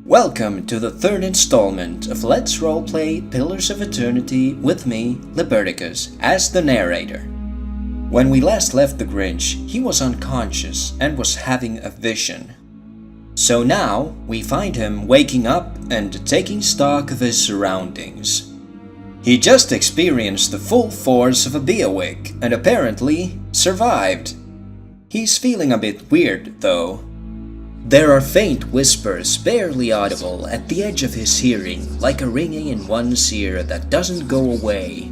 Welcome to the third installment of Let's Roleplay Pillars of Eternity with me, Liberticus, as the narrator. When we last left the Grinch, he was unconscious and was having a vision. So now, we find him waking up and taking stock of his surroundings. He just experienced the full force of a beowig and apparently survived. He's feeling a bit weird though. There are faint whispers, barely audible, at the edge of his hearing, like a ringing in one's ear that doesn't go away.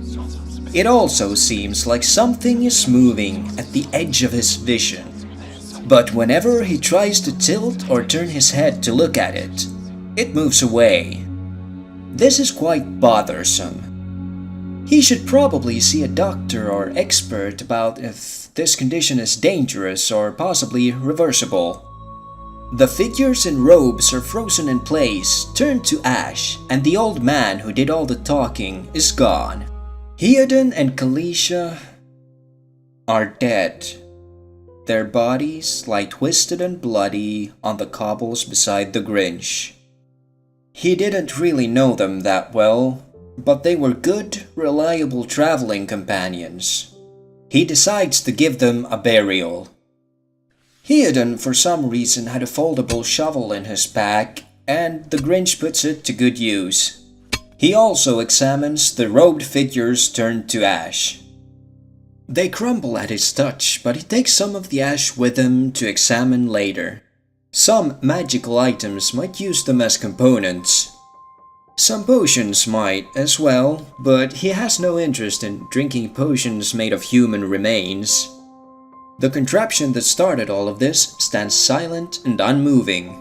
It also seems like something is moving at the edge of his vision. But whenever he tries to tilt or turn his head to look at it, it moves away. This is quite bothersome. He should probably see a doctor or expert about if this condition is dangerous or possibly reversible. The figures in robes are frozen in place, turned to ash, and the old man who did all the talking is gone. Heodin and Kalisha are dead. Their bodies lie twisted and bloody on the cobbles beside the Grinch. He didn't really know them that well, but they were good, reliable traveling companions. He decides to give them a burial. Heodin, for some reason, had a foldable shovel in his pack, and the Grinch puts it to good use. He also examines the robed figures turned to ash. They crumble at his touch, but he takes some of the ash with him to examine later. Some magical items might use them as components. Some potions might as well, but he has no interest in drinking potions made of human remains. The contraption that started all of this stands silent and unmoving.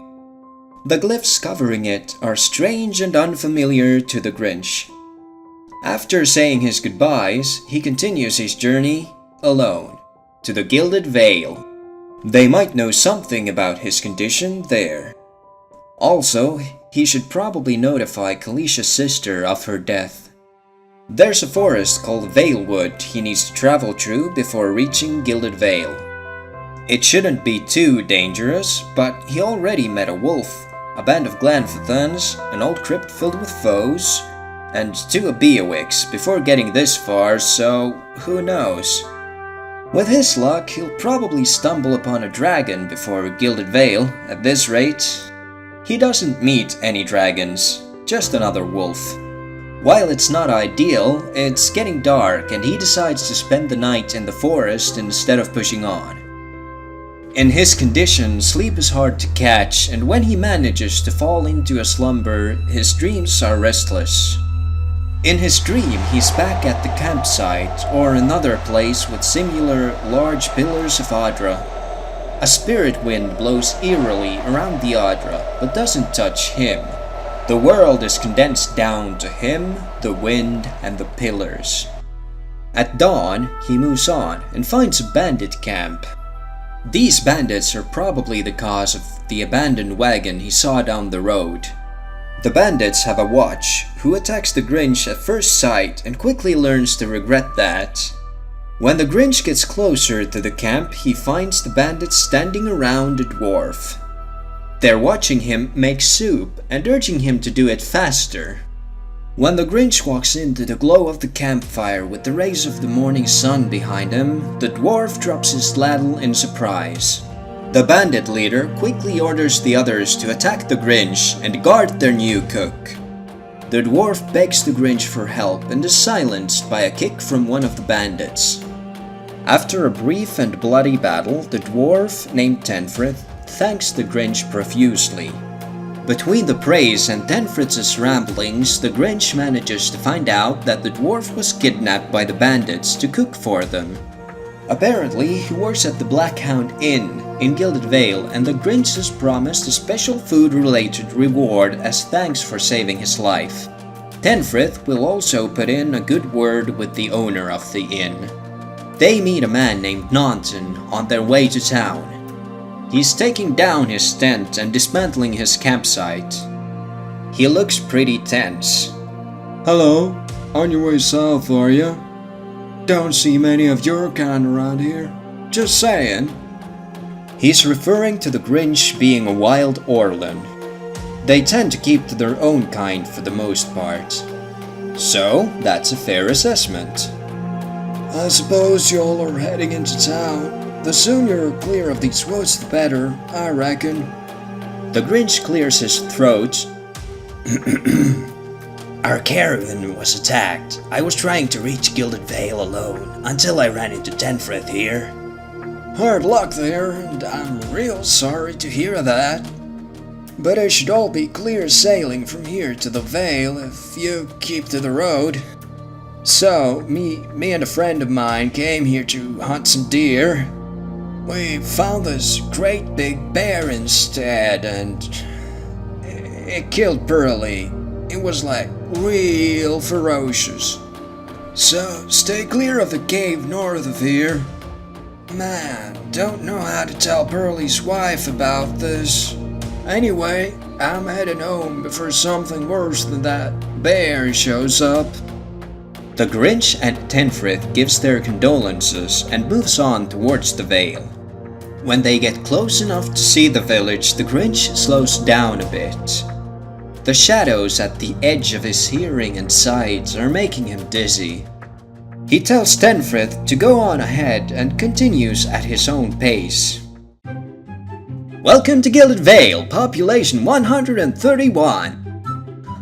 The glyphs covering it are strange and unfamiliar to the Grinch. After saying his goodbyes, he continues his journey, alone, to the Gilded Vale. They might know something about his condition there. Also, he should probably notify Kalisha's sister of her death. There's a forest called Valewood he needs to travel through before reaching Gilded Vale. It shouldn't be too dangerous, but he already met a wolf, a band of Glanfathans, an old crypt filled with foes, and two beowigs before getting this far, so who knows. With his luck, he'll probably stumble upon a dragon before Gilded Vale at this rate. He doesn't meet any dragons, just another wolf. While it's not ideal, it's getting dark and he decides to spend the night in the forest instead of pushing on. In his condition, sleep is hard to catch, and when he manages to fall into a slumber, his dreams are restless. In his dream, he's back at the campsite, or another place with similar large pillars of Adra. A spirit wind blows eerily around the Adra, but doesn't touch him. The world is condensed down to him, the wind, and the pillars. At dawn, he moves on and finds a bandit camp. These bandits are probably the cause of the abandoned wagon he saw down the road. The bandits have a watch, who attacks the Grinch at first sight and quickly learns to regret that. When the Grinch gets closer to the camp, he finds the bandits standing around a dwarf. They're watching him make soup and urging him to do it faster. When the Grinch walks into the glow of the campfire with the rays of the morning sun behind him, the dwarf drops his ladle in surprise. The bandit leader quickly orders the others to attack the Grinch and guard their new cook. The dwarf begs the Grinch for help and is silenced by a kick from one of the bandits. After a brief and bloody battle, the dwarf, named Tenfrith, thanks the Grinch profusely. Between the praise and Tenfritz's ramblings, the Grinch manages to find out that the dwarf was kidnapped by the bandits to cook for them. Apparently, he works at the Black Hound Inn in Gilded Vale, and the Grinch is promised a special food-related reward as thanks for saving his life. Tenfrith will also put in a good word with the owner of the inn. They meet a man named Naunton on their way to town. He's taking down his tent and dismantling his campsite. He looks pretty tense. Hello, on your way south, are ya? Don't see many of your kind around here. Just saying. He's referring to the Grinch being a wild Orlan. They tend to keep to their own kind for the most part. So, that's a fair assessment. I suppose y'all are heading into town. The sooner you're clear of these woods, the better, I reckon. The Grinch clears his throat. Our caravan was attacked. I was trying to reach Gilded Vale alone until I ran into Tenfrith here. Hard luck there, and I'm real sorry to hear that. But it should all be clear sailing from here to the Vale if you keep to the road. So, me and a friend of mine came here to hunt some deer. We found this great big bear instead, and it killed Pearly. It was like real ferocious. So, stay clear of the cave north of here. Man, don't know how to tell Pearly's wife about this. Anyway, I'm heading home before something worse than that bear shows up. The Grinch and Tenfrith gives their condolences and moves on towards the Vale. When they get close enough to see the village, the Grinch slows down a bit. The shadows at the edge of his hearing and sides are making him dizzy. He tells Tenfrith to go on ahead and continues at his own pace. Welcome to Gilded Vale, population 131.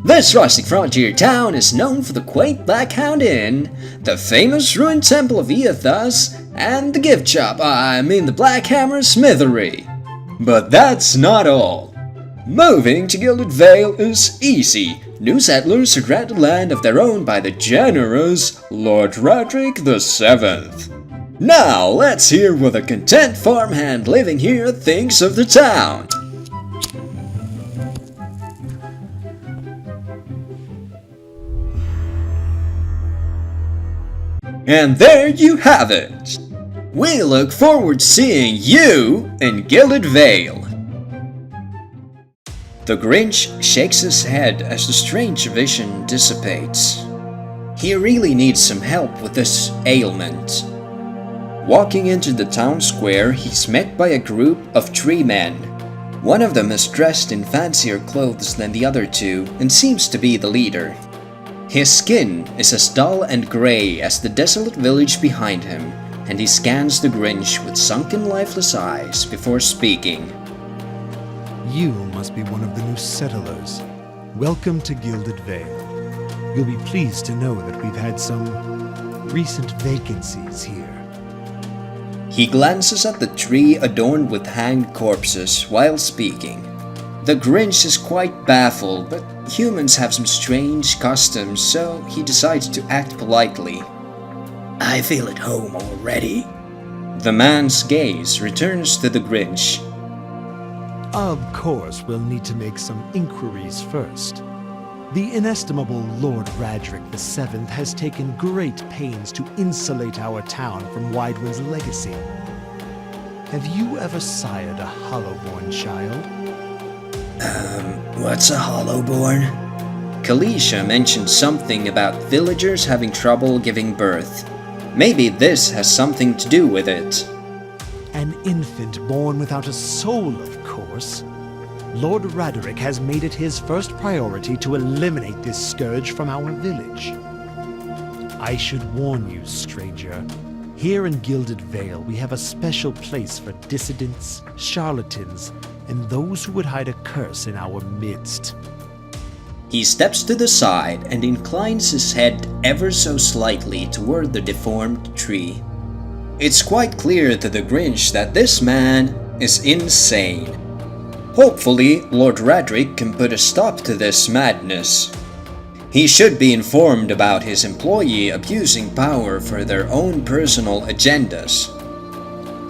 This rustic frontier town is known for the quaint Black Hound Inn, the famous ruined temple of Eothas, and the gift shop, the Black Hammer Smithery. But that's not all. Moving to Gilded Vale is easy. New settlers are granted land of their own by the generous Lord Radric VII. Now let's hear what a content farmhand living here thinks of the town. And there you have it! We look forward to seeing you in Gilded Vale! The Grinch shakes his head as the strange vision dissipates. He really needs some help with this ailment. Walking into the town square, he's met by a group of 3 men. One of them is dressed in fancier clothes than the other 2 and seems to be the leader. His skin is as dull and grey as the desolate village behind him, and he scans the Grinch with sunken, lifeless eyes before speaking. You must be one of the new settlers. Welcome to Gilded Vale. You'll be pleased to know that we've had some recent vacancies here. He glances at the tree adorned with hanged corpses while speaking. The Grinch is quite baffled, but humans have some strange customs, so he decides to act politely. I feel at home already. The man's gaze returns to the Grinch. Of course, we'll need to make some inquiries first. The inestimable Lord Radric VII has taken great pains to insulate our town from Widewind's legacy. Have you ever sired a Hollowborn child? What's a Hollowborn? Kalisha mentioned something about villagers having trouble giving birth. Maybe this has something to do with it. An infant born without a soul, of course. Lord Raderick has made it his first priority to eliminate this scourge from our village. I should warn you, stranger. Here in Gilded Vale, we have a special place for dissidents, charlatans, and those who would hide a curse in our midst. He steps to the side and inclines his head ever so slightly toward the deformed tree. It's quite clear to the Grinch that this man is insane. Hopefully, Lord Radric can put a stop to this madness. He should be informed about his employee abusing power for their own personal agendas.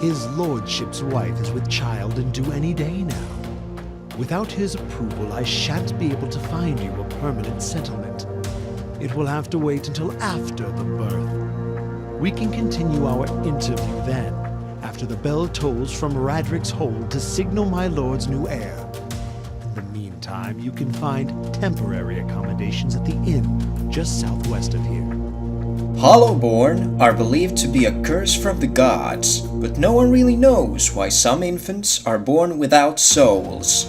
His lordship's wife is with child and due any day now. Without his approval, I shan't be able to find you a permanent settlement. It will have to wait until after the birth. We can continue our interview then, after the bell tolls from Radric's hold to signal my lord's new heir. In the meantime, you can find temporary accommodations at the inn just southwest of here. Hollowborn are believed to be a curse from the gods, but no one really knows why some infants are born without souls.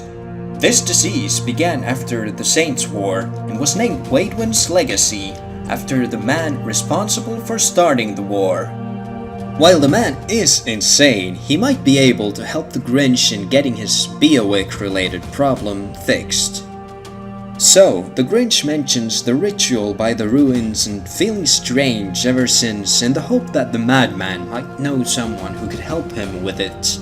This disease began after the Saints' War and was named Waidwen's Legacy after the man responsible for starting the war. While the man is insane, he might be able to help the Grinch in getting his Beowick-related problem fixed. So, the Grinch mentions the ritual by the ruins and feeling strange ever since in the hope that the madman might know someone who could help him with it.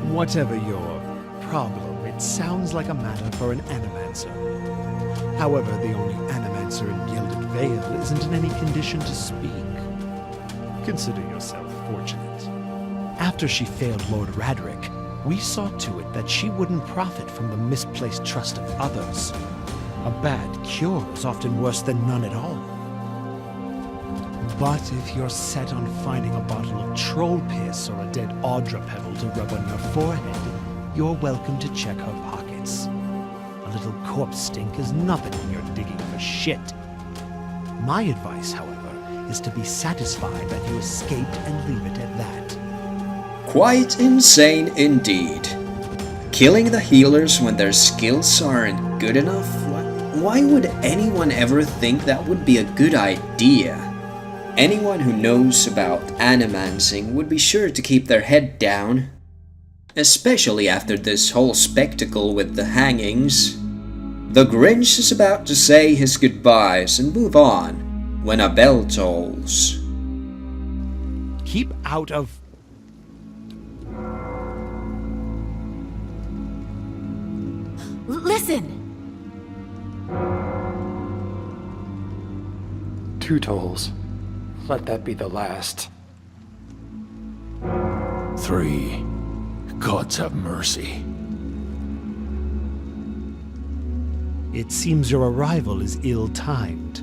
Whatever your problem, it sounds like a matter for an animancer. However, the only animancer in Gilded Vale isn't in any condition to speak. Consider yourself fortunate. After she failed Lord Radric, we saw to it that she wouldn't profit from the misplaced trust of others. A bad cure is often worse than none at all. But if you're set on finding a bottle of troll piss or a dead Audra pebble to rub on your forehead, you're welcome to check her pockets. A little corpse stink is nothing when you're digging for shit. My advice, however, is to be satisfied that you escaped and leave it at that. Quite insane indeed. Killing the healers when their skills aren't good enough? Why would anyone ever think that would be a good idea? Anyone who knows about animancing would be sure to keep their head down. Especially after this whole spectacle with the hangings. The Grinch is about to say his goodbyes and move on when a bell tolls. Keep out of... Listen! 2 tolls. Let that be the last. 3. Gods have mercy. It seems your arrival is ill-timed.